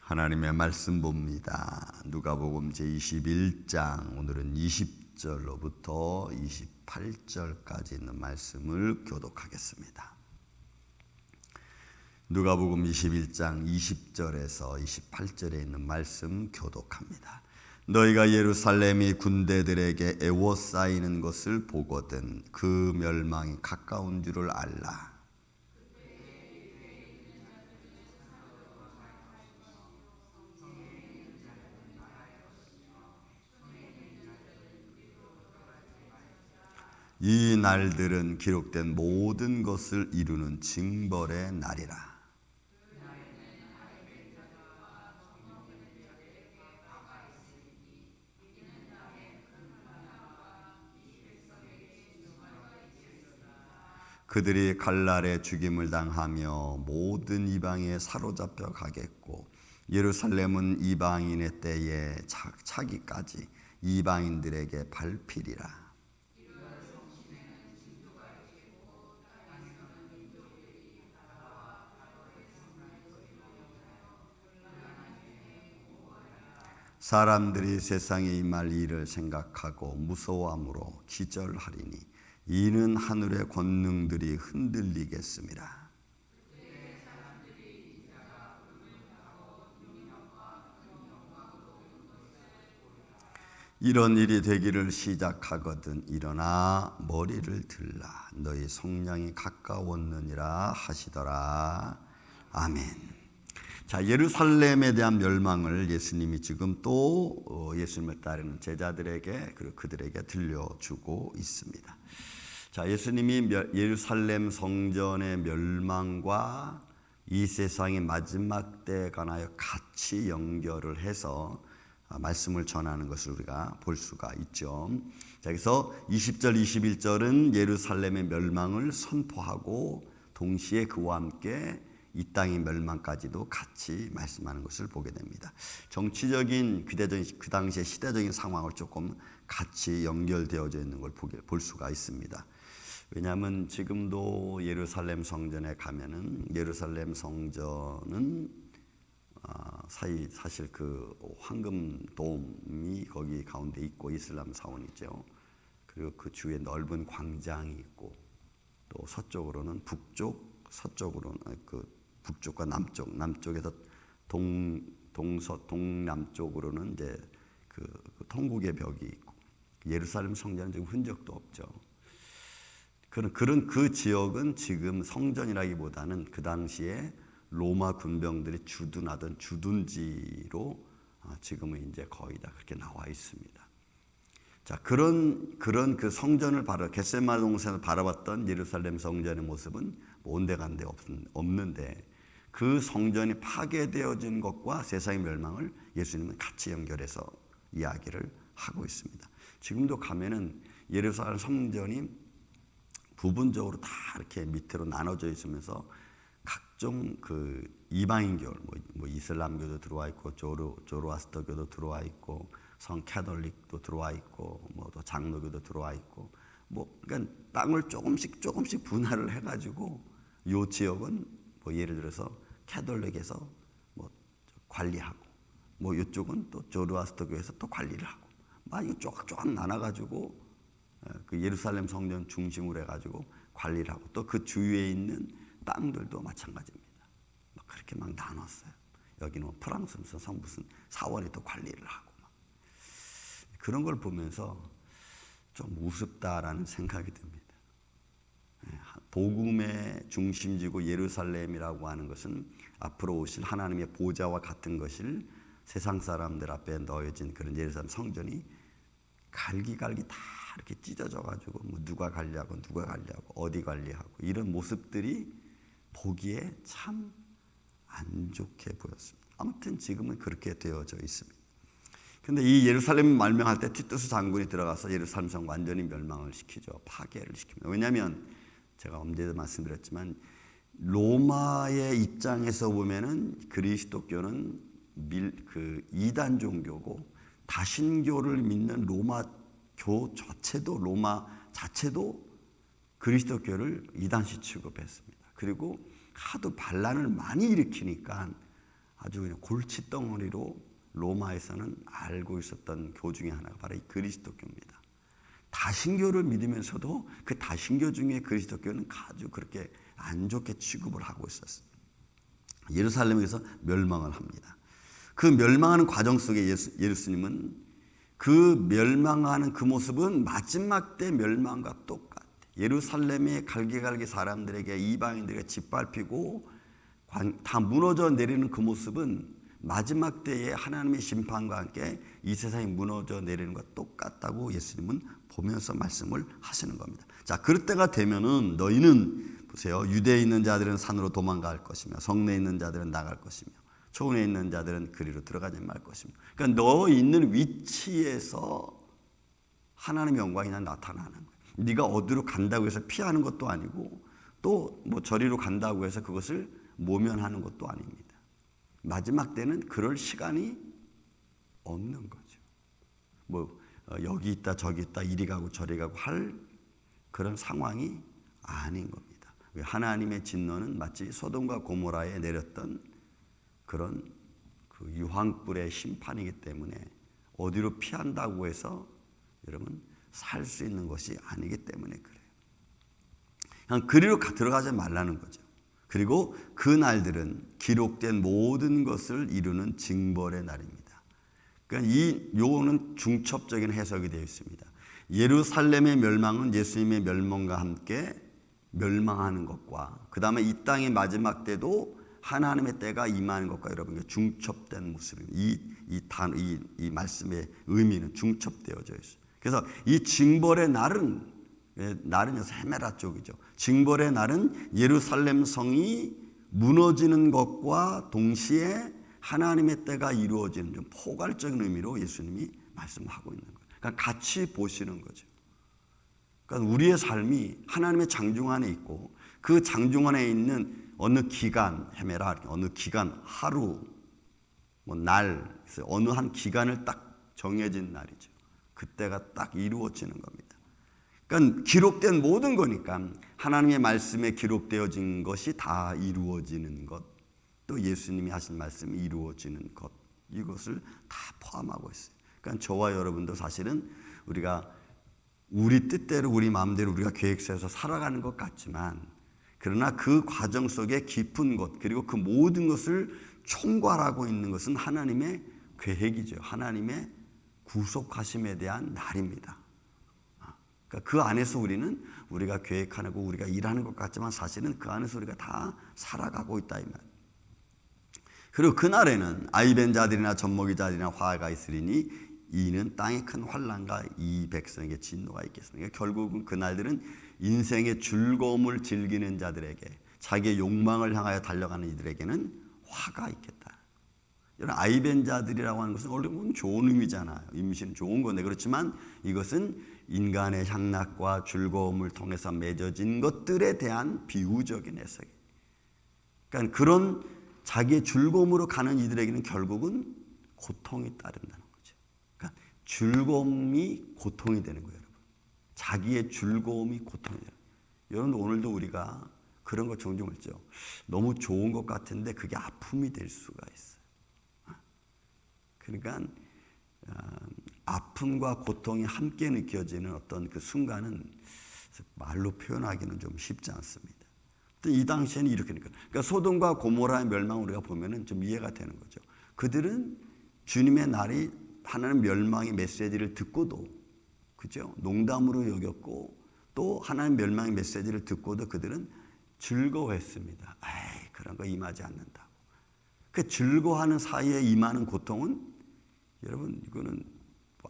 하나님의 말씀 봅니다. 누가복음 제21장 오늘은 20절로부터 28절까지 있는 말씀을 교독하겠습니다. 누가복음 21장 20절에서 28절에 있는 말씀 교독합니다. 너희가 예루살렘이 군대들에게 에워싸이는 것을 보거든 그 멸망이 가까운 줄을 알라. 이 날들은 기록된 모든 것을 이루는 징벌의 날이라. 그들이 갈랄에 죽임을 당하며 모든 이방에 사로잡혀 가겠고 예루살렘은 이방인의 때에 차기까지 이방인들에게 밟히리라. 사람들이 세상에 임할 일을 생각하고 무서워함으로 기절하리니 이는 하늘의 권능들이 흔들리겠습니다. 이런 일이 되기를 시작하거든 일어나 머리를 들라 너희 성량이 가까웠느니라 하시더라. 아멘. 자, 예루살렘에 대한 멸망을 예수님이 지금 또 예수님을 따르는 제자들에게 그리고 그들에게 들려주고 있습니다. 자, 예수님이 예루살렘 성전의 멸망과 이 세상의 마지막 때에 관하여 같이 연결을 해서 말씀을 전하는 것을 우리가 볼 수가 있죠. 자, 그래서 20절, 21절은 예루살렘의 멸망을 선포하고 동시에 그와 함께 이 땅의 멸망까지도 같이 말씀하는 것을 보게 됩니다. 정치적인 그 당시의 시대적인 상황을 조금 같이 연결되어져 있는 걸 볼 수가 있습니다. 왜냐하면 지금도 예루살렘 성전에 가면은 예루살렘 성전은 사실 그 황금 돔이 거기 가운데 있고 이슬람 사원이죠. 그리고 그 주위에 넓은 광장이 있고 또 서쪽으로는 서쪽으로는 북쪽과 남쪽에서 동남쪽으로는 이제 그 통곡의 벽이 있고 예루살렘 성전은 지금 흔적도 없죠. 그런 그 지역은 지금 성전이라기보다는 그 당시에 로마 군병들이 주둔하던 주둔지로 지금은 이제 거의 다 그렇게 나와 있습니다. 자, 그런 그 성전을 겟세마네 동산을 바라봤던 예루살렘 성전의 모습은 온데간데 없는데 그 성전이 파괴되어진 것과 세상의 멸망을 예수님은 같이 연결해서 이야기를 하고 있습니다. 지금도 가면은 예루살렘 성전이 부분적으로 다 이렇게 밑으로 나눠져 있으면서 각종 그 이방인교, 뭐 이슬람교도 들어와 있고 조로아스터교도 들어와 있고 성 캐톨릭도 들어와 있고 뭐 또 장로교도 들어와 있고 그러니까 땅을 조금씩 분할을 해가지고 요 지역은 뭐 예를 들어서 캐톨릭에서 뭐 관리하고 뭐 이쪽은 또 조로아스터교에서 또 관리를 하고 막 이거 쪼각쪼각 나눠가지고 그 예루살렘 성전 중심으로 해가지고 관리를 하고 또 그 주위에 있는 땅들도 마찬가지입니다. 막 그렇게 막 나눴어요. 여기는 프랑스 무슨 사원이 또 관리를 하고 막 그런 걸 보면서 좀 우습다라는 생각이 듭니다. 복음의 중심지고 예루살렘이라고 하는 것은 앞으로 오실 하나님의 보좌와 같은 것을 세상 사람들 앞에 넣어진 그런 예루살렘 성전이 갈기갈기 다 이렇게 찢어져 가지고 뭐 누가 관리하고 어디 관리하고 이런 모습들이 보기에 참 안 좋게 보였습니다. 아무튼 지금은 그렇게 되어져 있습니다. 근데 이 예루살렘 멸망할 때 티투스 장군이 들어가서 예루살렘 성 완전히 멸망을 시키죠. 파괴를 시킵니다. 왜냐하면 제가 언제도 말씀드렸지만 로마의 입장에서 보면은 그리스도교는 그 이단 종교고 다신교를 믿는 로마 자체도 그리스도교를 이단시 취급했습니다. 그리고 하도 반란을 많이 일으키니까 아주 그냥 골칫덩어리로 로마에서는 알고 있었던 교 중에 하나가 바로 이 그리스도교입니다. 다신교를 믿으면서도 그 다신교 중에 그리스도교는 아주 그렇게 안 좋게 취급을 하고 있었어요. 예루살렘에서 멸망을 합니다. 그 멸망하는 과정 속에 예수님은 그 멸망하는 그 모습은 마지막 때 멸망과 똑같아. 예루살렘의 갈기갈기 사람들에게, 이방인들에게 짓밟히고 다 무너져 내리는 그 모습은 마지막 때에 하나님의 심판과 함께 이 세상이 무너져 내리는 것과 똑같다고 예수님은 보면서 말씀을 하시는 겁니다. 자, 그럴 때가 되면은 너희는 보세요. 유대에 있는 자들은 산으로 도망갈 것이며 성내에 있는 자들은 나갈 것이며 초원에 있는 자들은 그리로 들어가지 말 것이며. 그러니까 너 있는 위치에서 하나님의 영광이 나타나는 거예요. 네가 어디로 간다고 해서 피하는 것도 아니고 또 뭐 저리로 간다고 해서 그것을 모면하는 것도 아닙니다. 마지막 때는 그럴 시간이 없는 거죠. 뭐 여기 있다 저기 있다 이리 가고 저리 가고 할 그런 상황이 아닌 겁니다. 하나님의 진노는 마치 소돔과 고모라에 내렸던 그런 그 유황불의 심판이기 때문에 어디로 피한다고 해서 여러분 살 수 있는 것이 아니기 때문에 그래요. 그냥 그리로 들어가지 말라는 거죠. 그리고 그 날들은 기록된 모든 것을 이루는 징벌의 날입니다. 그러니까 이 요는 중첩적인 해석이 되어 있습니다. 예루살렘의 멸망은 예수님의 멸망과 함께 멸망하는 것과 그 다음에 이 땅의 마지막 때도 하나님의 때가 임하는 것과 여러분 중첩된 모습입니다. 이 말씀의 의미는 중첩되어져 있어요. 그래서 이 징벌의 날은 여기서 헤메라 쪽이죠. 징벌의 날은 예루살렘 성이 무너지는 것과 동시에 하나님의 때가 이루어지는 좀 포괄적인 의미로 예수님이 말씀하고 있는 거예요. 그러니까 같이 보시는 거죠. 그러니까 우리의 삶이 하나님의 장중 안에 있고 그 장중 안에 있는 어느 기간, 헤메라, 어느 기간, 하루, 뭐 날, 어느 한 기간을 딱 정해진 날이죠. 그때가 딱 이루어지는 겁니다. 그러니까 기록된 모든 거니까 하나님의 말씀에 기록되어진 것이 다 이루어지는 것, 또 예수님이 하신 말씀이 이루어지는 것, 이것을 다 포함하고 있어요. 그러니까 저와 여러분도 사실은 우리가 우리 뜻대로 우리 마음대로 우리가 계획세워서 살아가는 것 같지만 그러나 그 과정 속에 깊은 것 그리고 그 모든 것을 총괄하고 있는 것은 하나님의 계획이죠. 하나님의 구속하심에 대한 날입니다. 그러니까 그 안에서 우리가 계획하는 거 우리가 일하는 것 같지만 사실은 그 안에서 우리가 다 살아가고 있다 이 말. 그리고 그날에는 아이벤 자들이나 젖먹이 자들이나 화가 있으리니 이는 땅에 큰 환난과 이 백성에게 진노가 있겠습니다. 그러니까 결국은 그날들은 인생의 즐거움을 즐기는 자들에게 자기의 욕망을 향하여 달려가는 이들에게는 화가 있겠다. 이런 아이벤 자들이라고 하는 것은 원래 보면 좋은 의미잖아요. 임신은 좋은 건데 그렇지만 이것은 인간의 향락과 즐거움을 통해서 맺어진 것들에 대한 비유적인 해석이에요. 그러니까 그런 자기의 즐거움으로 가는 이들에게는 결국은 고통이 따른다는 거죠. 그러니까 즐거움이 고통이 되는 거예요, 여러분. 자기의 즐거움이 고통이 되는 거예요. 여러분 오늘도 우리가 그런 거 종종 있죠. 너무 좋은 것 같은데 그게 아픔이 될 수가 있어요. 그러니까 아픔과 고통이 함께 느껴지는 어떤 그 순간은 말로 표현하기는 좀 쉽지 않습니다. 이 당시에는 이렇게 그러니까 소돔과 고모라의 멸망을 우리가 보면은 좀 이해가 되는 거죠. 그들은 주님의 날이 하나님 멸망의 메시지를 듣고도 그죠? 농담으로 여겼고 또 하나님 멸망의 메시지를 듣고도 그들은 즐거워했습니다. 에이, 그런 거 임하지 않는다고. 그 즐거워하는 사이에 임하는 고통은 여러분 이거는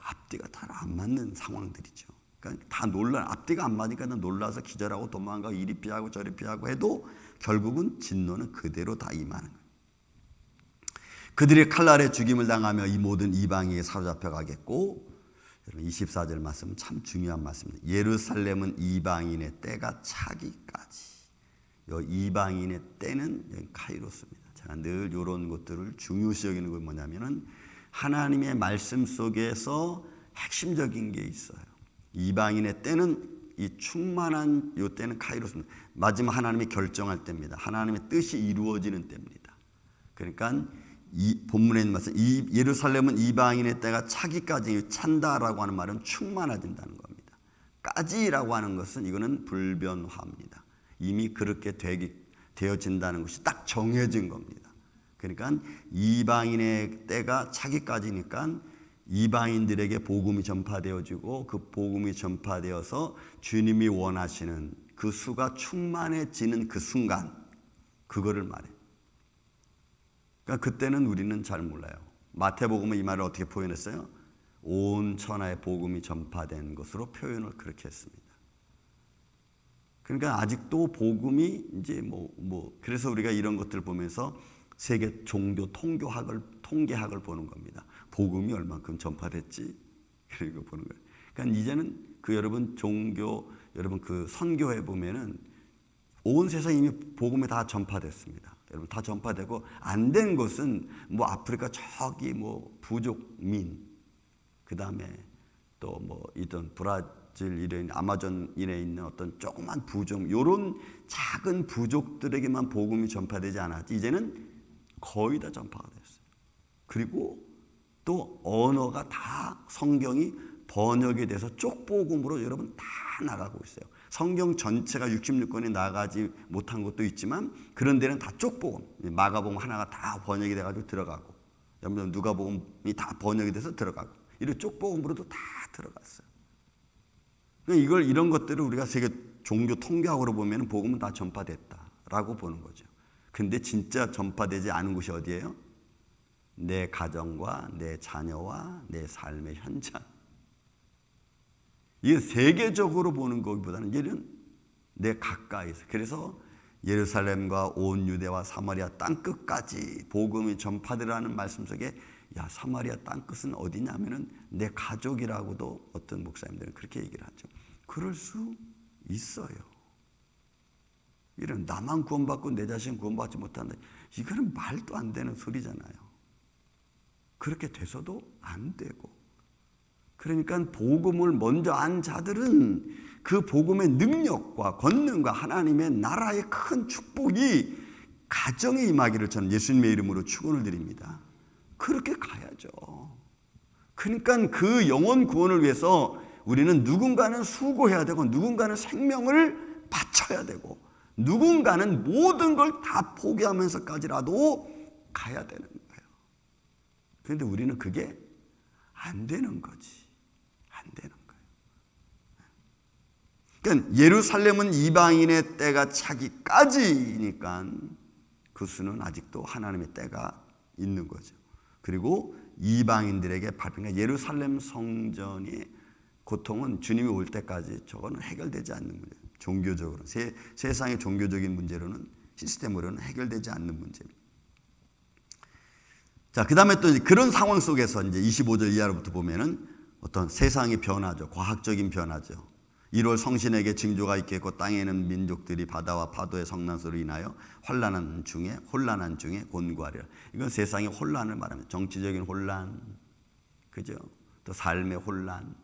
앞뒤가 다 안 맞는 상황들이죠. 그러니까 다 앞뒤가 안 맞으니까 놀라서 기절하고 도망가고 이리 피하고 저리 피하고 해도 결국은 진노는 그대로 다 임하는 거예요. 그들이 칼날에 죽임을 당하며 이 모든 이방인에게 사로잡혀 가겠고, 여러분 24절 말씀은 참 중요한 말씀입니다. 예루살렘은 이방인의 때가 차기까지. 이 이방인의 때는 카이로스입니다. 제가 늘 이런 것들을 중요시 여기는 건 뭐냐면은 하나님의 말씀 속에서 핵심적인 게 있어요. 이방인의 때는 이 충만한 이 때는 카이로스입니다. 마지막 하나님이 결정할 때입니다. 하나님의 뜻이 이루어지는 때입니다. 그러니까 이 본문에 있는 말씀, 이 예루살렘은 이방인의 때가 차기까지 찬다라고 하는 말은 충만해진다는 겁니다. 까지라고 하는 것은 이거는 불변화입니다. 이미 그렇게 되어진다는 것이 딱 정해진 겁니다. 그러니까 이방인의 때가 차기까지니까 이방인들에게 복음이 전파되어지고 그 복음이 전파되어서 주님이 원하시는 그 수가 충만해지는 그 순간, 그거를 말해요. 그러니까 그때는 우리는 잘 몰라요. 마태복음은 이 말을 어떻게 표현했어요? 온 천하에 복음이 전파된 것으로 표현을 그렇게 했습니다. 그러니까 아직도 복음이 이제 그래서 우리가 이런 것들 보면서 세계 종교 통계학을 보는 겁니다. 복음이 얼만큼 전파됐지? 그리고 보는 거예요. 그러니까 이제는 여러분 여러분 선교회 보면은 온 세상에 이미 복음이 다 전파됐습니다. 여러분 다 전파되고 안 된 것은 아프리카 저기 부족민, 그 다음에 또 이런 브라질 이런 아마존인에 있는 어떤 조그만 부족, 이런 작은 부족들에게만 복음이 전파되지 않았지. 이제는 거의 다 전파가 됐어요. 그리고 또 언어가 다 성경이 번역이 돼서 쪽복음으로 여러분 다 나가고 있어요. 성경 전체가 66권이 나가지 못한 것도 있지만 그런 데는 다 쪽복음, 마가복음 하나가 다 번역이 돼가지고 들어가고, 누가복음이 다 번역이 돼서 들어가고, 이런 쪽복음으로도 다 들어갔어요. 그러니까 이런 것들을 우리가 세계 종교 통계학으로 보면 복음은 다 전파됐다라고 보는 거죠. 근데 진짜 전파되지 않은 곳이 어디예요? 내 가정과 내 자녀와 내 삶의 현장. 이게 세계적으로 보는 것보다는 얘는 내 가까이서. 그래서 예루살렘과 온 유대와 사마리아 땅끝까지 복음이 전파되라는 말씀 속에 사마리아 땅끝은 어디냐면은 내 가족이라고도 어떤 목사님들은 그렇게 얘기를 하죠. 그럴 수 있어요. 이런 나만 구원받고 내 자신 구원받지 못한다. 이거는 말도 안 되는 소리잖아요. 그렇게 돼서도 안 되고. 그러니까 복음을 먼저 안 자들은 그 복음의 능력과 권능과 하나님의 나라의 큰 축복이 가정에 임하기를 저는 예수님의 이름으로 축원을 드립니다. 그렇게 가야죠. 그러니까 그 영혼 구원을 위해서 우리는 누군가는 수고해야 되고 누군가는 생명을 바쳐야 되고 누군가는 모든 걸 다 포기하면서까지라도 가야 되는 거예요. 그런데 우리는 그게 안 되는 거지. 안 되는 거예요. 그러니까 예루살렘은 이방인의 때가 차기까지니까 그 수는 아직도 하나님의 때가 있는 거죠. 그리고 이방인들에게 발표한 예루살렘 성전의 고통은 주님이 올 때까지 저거는 해결되지 않는 문제예요. 종교적으로 세상의 종교적인 문제로는 시스템으로는 해결되지 않는 문제입니다. 자, 그 다음에 또 그런 상황 속에서 이제 25절 이하로부터 보면은 어떤 세상의 변화죠. 과학적인 변화죠. 1월 성신에게 징조가 있겠고 땅에는 민족들이 바다와 파도의 성난소로 인하여 혼란한 중에 곤고하리라. 이건 세상의 혼란을 말합니다. 정치적인 혼란, 그죠? 또 삶의 혼란,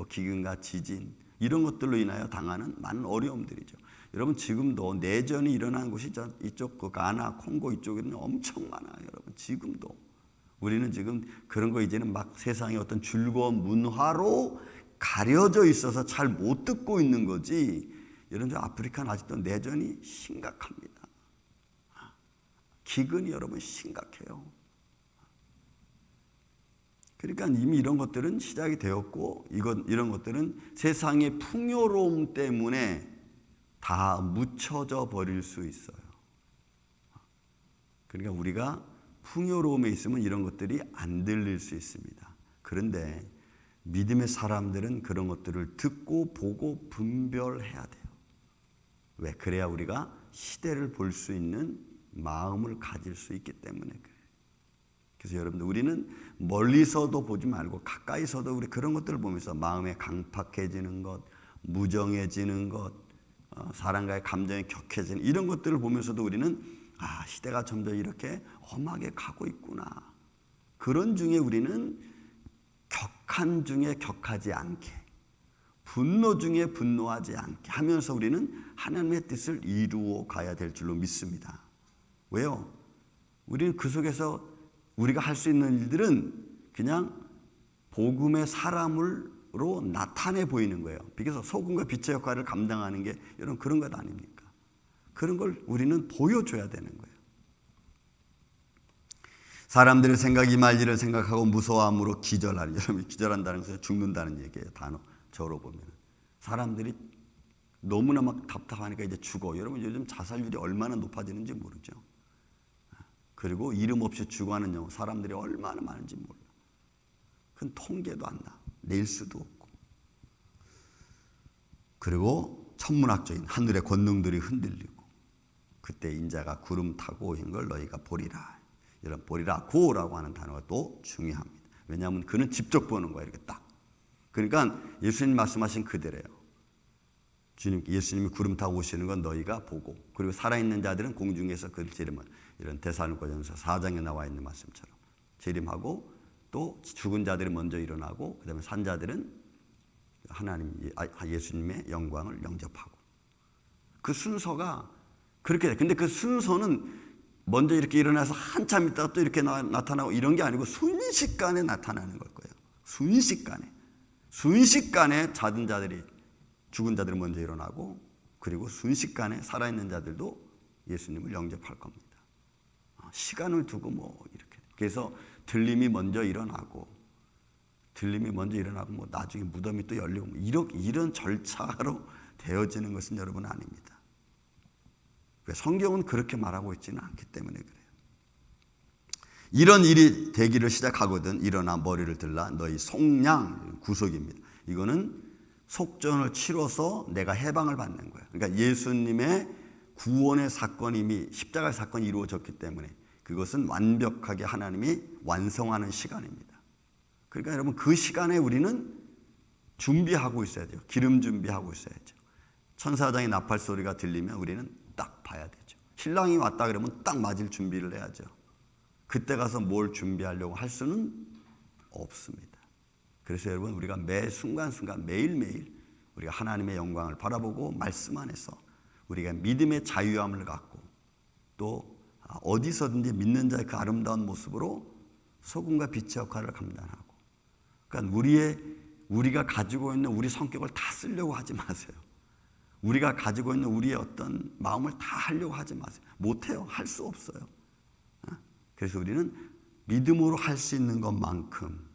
기근과 지진 이런 것들로 인하여 당하는 많은 어려움들이죠. 여러분 지금도 내전이 일어난 곳이 이쪽 가나, 콩고 이쪽에는 엄청 많아요. 여러분 지금도 우리는 지금 그런 거 이제는 막 세상의 어떤 즐거운 문화로 가려져 있어서 잘 못 듣고 있는 거지. 여러분 아프리카는 아직도 내전이 심각합니다. 기근이 여러분 심각해요. 그러니까 이미 이런 것들은 시작이 되었고 이런 것들은 세상의 풍요로움 때문에 다 묻혀져 버릴 수 있어요. 그러니까 우리가 풍요로움에 있으면 이런 것들이 안 들릴 수 있습니다. 그런데 믿음의 사람들은 그런 것들을 듣고 보고 분별해야 돼요. 왜? 그래야 우리가 시대를 볼 수 있는 마음을 가질 수 있기 때문에 그래요. 그래서 여러분들 우리는 멀리서도 보지 말고 가까이서도 우리 그런 것들을 보면서 마음에 강팍해지는 것, 무정해지는 것, 사람과의 감정이 격해지는 이런 것들을 보면서도 우리는 시대가 점점 이렇게 험하게 가고 있구나. 그런 중에 우리는 격한 중에 격하지 않게, 분노 중에 분노하지 않게 하면서 우리는 하나님의 뜻을 이루어 가야 될 줄로 믿습니다. 왜요? 우리는 그 속에서 우리가 할 수 있는 일들은 그냥 복음의 사람으로 나타내 보이는 거예요. 그래서 소금과 빛의 역할을 감당하는 게 여러분 그런 것 아닙니까? 그런 걸 우리는 보여줘야 되는 거예요. 사람들의 생각이 말 일을 생각하고 무서워함으로 기절하니, 여러분 기절한다는 것은 죽는다는 얘기예요. 저로 보면 사람들이 너무나 막 답답하니까 이제 죽어. 여러분 요즘 자살률이 얼마나 높아지는지 모르죠. 그리고 이름 없이 죽어가는 영혼 사람들이 얼마나 많은지 몰라. 그건 통계도 안 나. 낼 수도 없고. 그리고 천문학적인 하늘의 권능들이 흔들리고 그때 인자가 구름 타고 오신 걸 너희가 보리라. 이런 보리라 고라고 하는 단어가 또 중요합니다. 왜냐하면 그는 직접 보는 거예요. 이렇게 딱. 그러니까 예수님 말씀하신 그대로예요. 예수님이 구름 타고 오시는 건 너희가 보고, 그리고 살아있는 자들은 공중에서 그를 재림을, 이런 데살로니가전서 4장에 나와 있는 말씀처럼 재림하고, 또 죽은 자들이 먼저 일어나고, 그 다음에 산 자들은 예수님의 영광을 영접하고. 그 순서가 그렇게 돼. 근데 그 순서는 먼저 이렇게 일어나서 한참 있다가 또 이렇게 나타나고 이런 게 아니고 순식간에 나타나는 걸 거예요. 순식간에 죽은 자들이 먼저 일어나고, 그리고 순식간에 살아있는 자들도 예수님을 영접할 겁니다. 시간을 두고 이렇게. 그래서 들림이 먼저 일어나고 나중에 무덤이 또 열리고 이런 절차로 되어지는 것은 여러분 아닙니다. 성경은 그렇게 말하고 있지는 않기 때문에 그래요. 이런 일이 되기를 시작하거든 일어나 머리를 들라 너희 속량, 구속입니다. 이거는 속전을 치러서 내가 해방을 받는 거예요. 그러니까 예수님의 구원의 사건이 이미 십자가의 사건이 이루어졌기 때문에 그것은 완벽하게 하나님이 완성하는 시간입니다. 그러니까 여러분 그 시간에 우리는 준비하고 있어야 돼요. 기름 준비하고 있어야죠. 천사장의 나팔 소리가 들리면 우리는 딱 봐야 되죠. 신랑이 왔다 그러면 딱 맞을 준비를 해야죠. 그때 가서 뭘 준비하려고 할 수는 없습니다. 그래서 여러분 우리가 매 순간순간 매일매일 우리가 하나님의 영광을 바라보고 말씀 안에서 우리가 믿음의 자유함을 갖고 또 어디서든지 믿는 자의 그 아름다운 모습으로 소금과 빛의 역할을 감당하고, 그러니까 우리가 가지고 있는 우리 성격을 다 쓰려고 하지 마세요. 우리가 가지고 있는 우리의 어떤 마음을 다 하려고 하지 마세요. 못해요. 할 수 없어요. 그래서 우리는 믿음으로 할 수 있는 것만큼,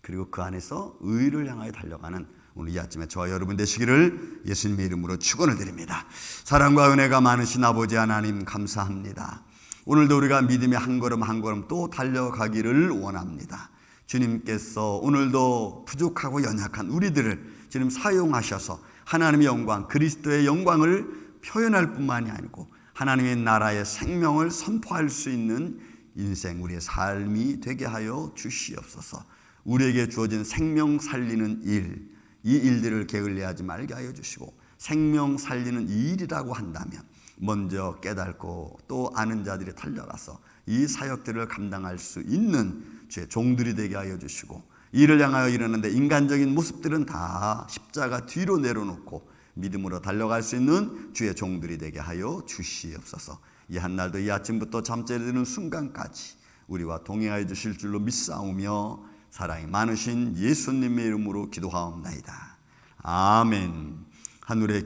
그리고 그 안에서 의를 향하여 달려가는 오늘 이 아침에 저와 여러분 되시기를 예수님의 이름으로 축원을 드립니다. 사랑과 은혜가 많으신 아버지 하나님 감사합니다. 오늘도 우리가 믿음의 한 걸음 한 걸음 또 달려가기를 원합니다. 주님께서 오늘도 부족하고 연약한 우리들을 주님 사용하셔서 하나님의 영광, 그리스도의 영광을 표현할 뿐만이 아니고 하나님의 나라의 생명을 선포할 수 있는 인생, 우리의 삶이 되게 하여 주시옵소서. 우리에게 주어진 생명 살리는 일, 이 일들을 게을리하지 말게 하여 주시고, 생명 살리는 이 일이라고 한다면 먼저 깨닫고 또 아는 자들이 달려가서 이 사역들을 감당할 수 있는 주의 종들이 되게 하여 주시고, 이를 향하여 일어나는데 인간적인 모습들은 다 십자가 뒤로 내려놓고 믿음으로 달려갈 수 있는 주의 종들이 되게 하여 주시옵소서. 이 한날도 이 아침부터 잠자리에 드는 순간까지 우리와 동행하여 주실 줄로 믿사오며 사랑이 많으신 예수님의 이름으로 기도하옵나이다. 아멘. 하늘의